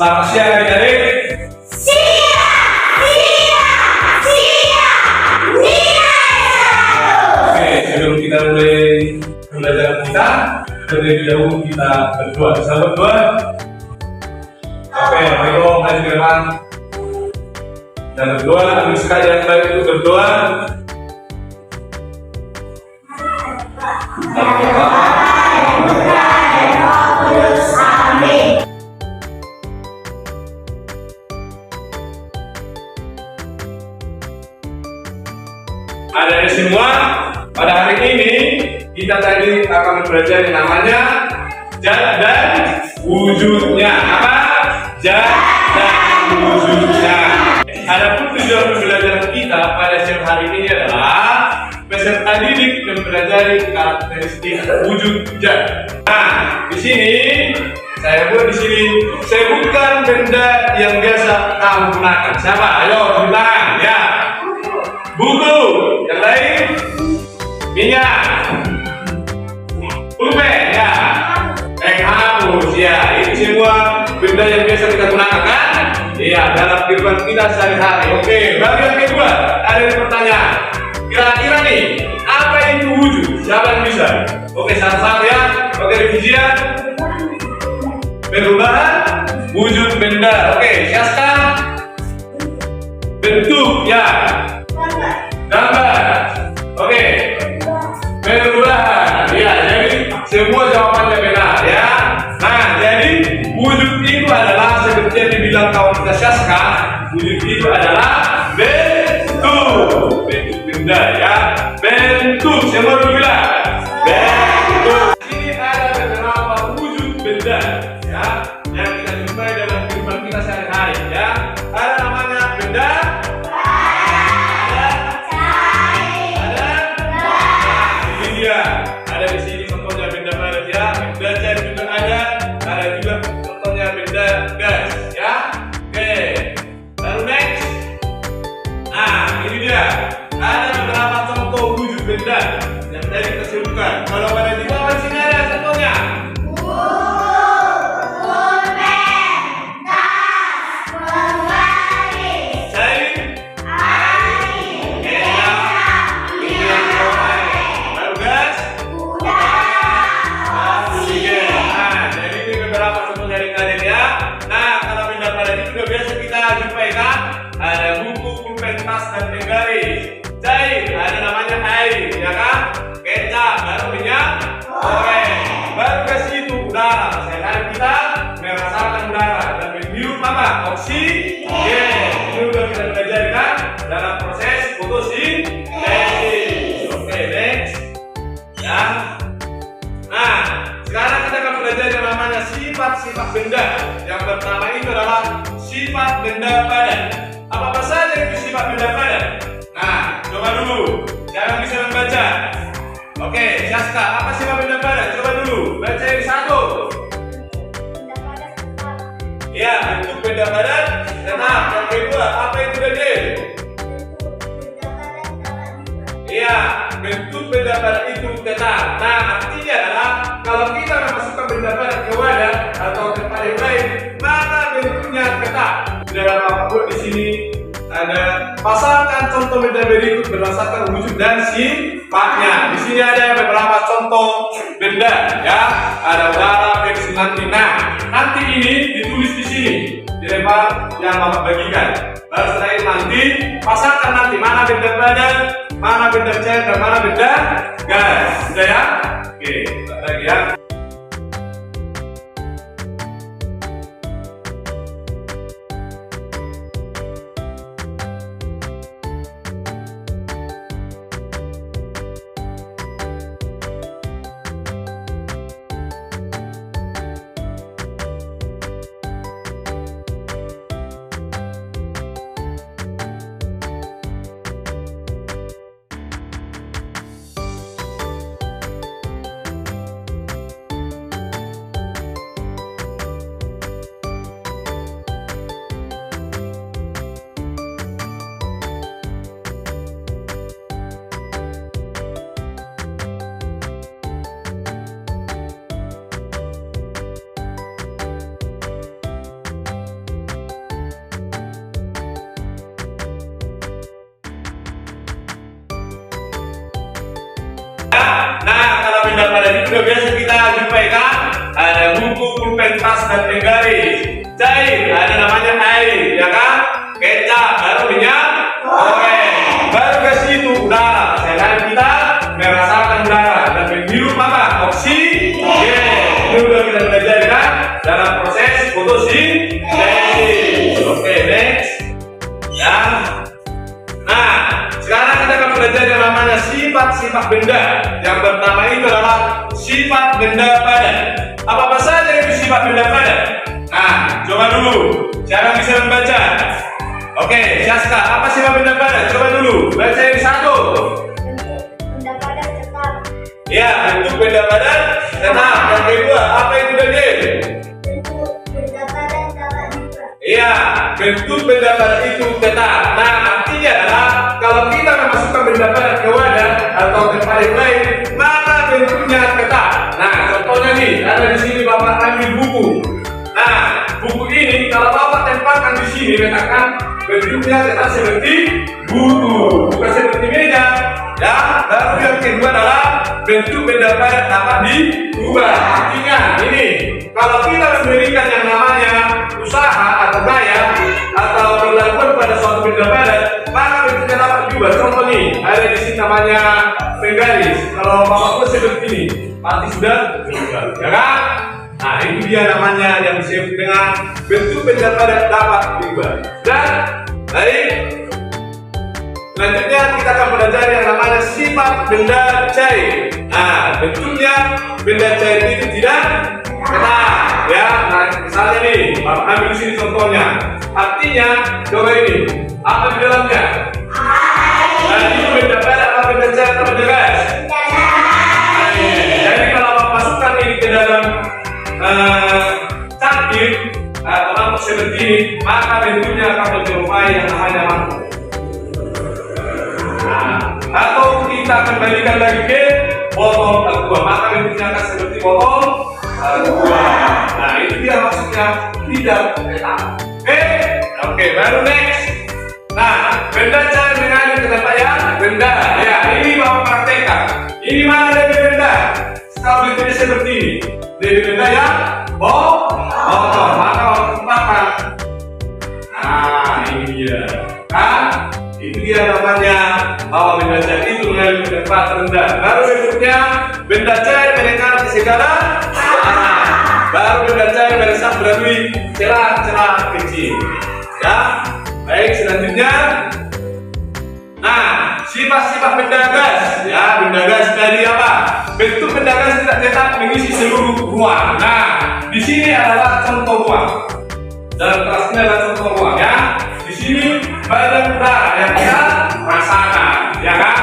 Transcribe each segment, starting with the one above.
Selamat siang adik-adik. Oke, sebelum kita mulai pembelajaran kita, terlebih dahulu kita berdoa. Bisa berdoa? Oke, baiklah, maju ke depan. Dan berdoa, kami sekali yang baik itu berdoa. Adik-adik semua, pada hari ini kita tadi akan belajar yang namanya zat dan wujudnya. Apa? Zat dan wujudnya. Adapun tujuan pembelajaran kita pada siang hari ini adalah peserta didik mempelajari karakteristik wujud zat. Nah, di sini saya sebutkan benda yang biasa kamu gunakan. Siapa? Ayo, tunjuk tangan ya. Buku, yang lain minyak, pulpen ya, hapus ya. Ini semua benda yang biasa kita gunakan kan? Iya, dalam kehidupan kita sehari-hari. Oke, bagian kedua ada pertanyaan. Kira-kira nih, apa itu wujud? Siapa yang bisa? Oke, satu-satu ya. Oke, revisi ya. Perubahan wujud benda. Oke, Siaska. Bentuk ya. Gambar. Oke. Perubahan. Ya, jadi semua jawabannya benar ya. Nah, jadi wujud itu adalah seperti yang dibilang kawan kita Siaska, wujud itu adalah bentuk benda ya. Bentuk. Semua dulu bilang. Bentuk. Ini ada beberapa wujud benda ya yang kita jumpai dalam kehidupan kita sehari-hari ya. Ada namanya benda. Ada di sini contohnya benda padat ya, benda cair juga ada juga contohnya benda gas ya. Oke, lalu next. Nah, ini dia. Ada beberapa contoh wujud benda yang tadi kita sebutkan. Kalau pada di bawah sini ada contohnya. Ada buku, pulpen, tas, dan penggaris. Cair, ada namanya air, ya kan? Kecap, baru minyak goreng. Baru gas itu udara. Sehari kita merasakan udara dan menghirup apa? Oksigen. Ini sudah kita belajarkan dalam proses fotosintesis. Oke, next. Ya. Nah, sekarang kita akan belajar yang namanya sifat-sifat benda. Yang pertama itu adalah sifat benda padat. Apa saja itu sifat benda padat? Nah, coba dulu. Jangan bisa membaca. Oke, Siaska, apa sifat benda padat? Coba dulu. Baca yang satu. Ya, bentuk benda padat tetap. Yang kedua, apa itu benda? Iya, bentuk benda padat itu tetap. Nah, artinya adalah kalau kita memasukkan benda padat ke wadah atau tempat yang lain, maka bentuknya tetap. Dalam apa di sini ada pasalkan contoh benda berikut berdasarkan wujud dan sifatnya. Di sini ada beberapa contoh benda ya. Ada udara, besi, nanti. Nah, nanti ini ditulis di sini, dilempar yang Bapak bagikan. Lalu setelah itu nanti pasalkan nanti mana benda padat, mana benda cair, dan mana benda gas. Sudah ya? Oke, lagi ya. dan penggaris. Cair ada namanya air, ya kan? Kecap baru minyak goreng. Baru ke situ udara. Sekarang kita merasakan udara dan menghirup apa? Oksigen. Ini udah kita belajar kan dalam proses fotosintesis. Oke, next. Ya. Nah, sekarang kita akan belajar yang namanya sifat-sifat benda. Yang pertama itu adalah sifat benda padat. Apa saja itu sifat benda padat? Nah, coba dulu. Siapa bisa membaca? Oke, Syaska, apa sifat benda padat? Coba dulu. Baca yang satu. Benda padat tetap. Ya, bentuk benda padat tetap. Yang kedua, apa itu Daniel? Bentuk benda padat dapat diubah. Iya, bentuk benda padat itu tetap. Nah, artinya adalah kalau kita memasukkan benda padat ke wadah atau tempat yang lain, maka bentuknya tetap. Nah, contohnya nih, ada di sini Bapak ambil buku. Nah, buku ini kalau Bapak tempatkan di sini, letakkan bentuknya tetap seperti buku, bukan seperti meja. Ya, lalu yang kedua adalah bentuk benda padat dapat diubah. Artinya ini, kalau kita memberikan yang namanya usaha atau gaya atau berlakuan pada suatu benda padat, maka bentuknya dapat diubah. Contoh nih, ada di sini namanya penggaris. Kalau Bapak buat seperti ini, pasti sudah berubah, ya kan? Nah, itu dia namanya yang disebut dengan bentuk benda padat dapat diubah. Dan baik, selanjutnya kita akan belajar yang namanya sifat benda cair. Nah, bentuknya benda cair itu tidak tetap, ya. Nah, misalnya nih, Bapak ambil di sini contohnya. Artinya, coba ini, apa di dalamnya? Nah, itu benda padat atau benda cair atau benda gas? Jadi kalau Bapak masukkan ini ke dalam cangkir atau mangkok seperti ini, maka bentuknya akan menyerupai yang namanya mangkok. Nah, atau kita kembalikan lagi ke botol aqua, maka bentuknya akan seperti botol aqua. Nah, itu dia maksudnya tidak tetap. Oke, baru next. Nah, benda cair mengalir ke tempat yang benda. Ya, ini Bapak praktekkan. Ini mana dari benda? Kalau bentuknya seperti ini, dari benda yang botol, maka Bapak tempatkan. Nah, ini dia. Kan? Itu dia namanya bahwa benda cair itu mengalir ke tempat rendah. Baru bentuknya benda cair menekar ke segala arah. Baru benda cair meresap melalui celah-celah kecil. Ya, baik, selanjutnya. Nah, sifat-sifat benda gas. Ya, benda gas tadi apa? Bentuk benda gas tidak tetap mengisi seluruh ruang. Nah, di sini adalah contoh ruang. Dalam kelas ini adalah contoh ruang, ya. Di sini badan udara yang kita rasakan, ya kan?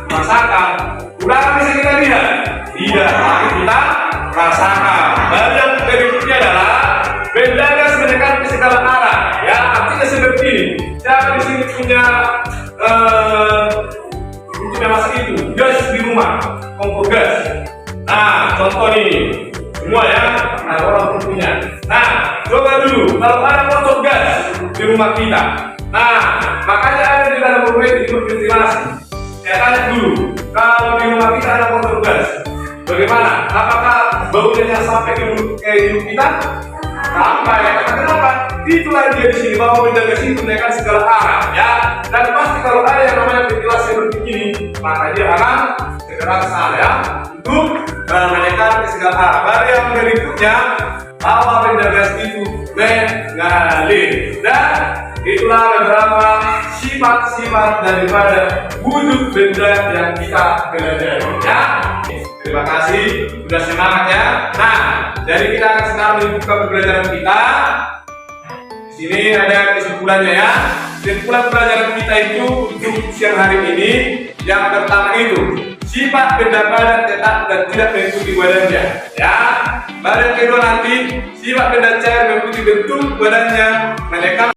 Rasakan. Udara bisa kita lihat? Tidak, tapi kita rasakan. Badan berikutnya adalah benda gas menekan ke segala arah. Ya, artinya seperti ini. Siapa di sini punya masak itu gas di rumah, kompor gas. Nah, contoh ini semua ya, nah orang punya. Nah, coba dulu kalau ada motor gas di rumah kita. Nah, makanya ada di dalam rumah itu ventilasi. Saya tanya dulu, kalau di rumah kita ada motor gas, bagaimana? Apakah baunya sampai ke hidung kita? Sampai. Kenapa? Itulah dia di sini bahwa benda gas itu menekan segala arah, ya. Dan pasti kalau ada yang namanya ventilasi seperti ini, maka dia akan segera ke sana, ya, untuk menekan ke segala arah. Baru yang berikutnya, bahwa benda gas itu mengalir. Dan itulah beberapa sifat-sifat daripada wujud benda yang kita pelajari, ya. Terima kasih, sudah semangat ya. Nah, jadi kita akan sekarang membuka pembelajaran kita. Di sini ada kesimpulannya ya. Kesimpulan pelajaran kita itu untuk siang hari ini yang pertama itu sifat benda padat tetap dan tidak mengikuti badannya. Ya. Baru yang kedua nanti sifat benda cair mengikuti bentuk badannya menekan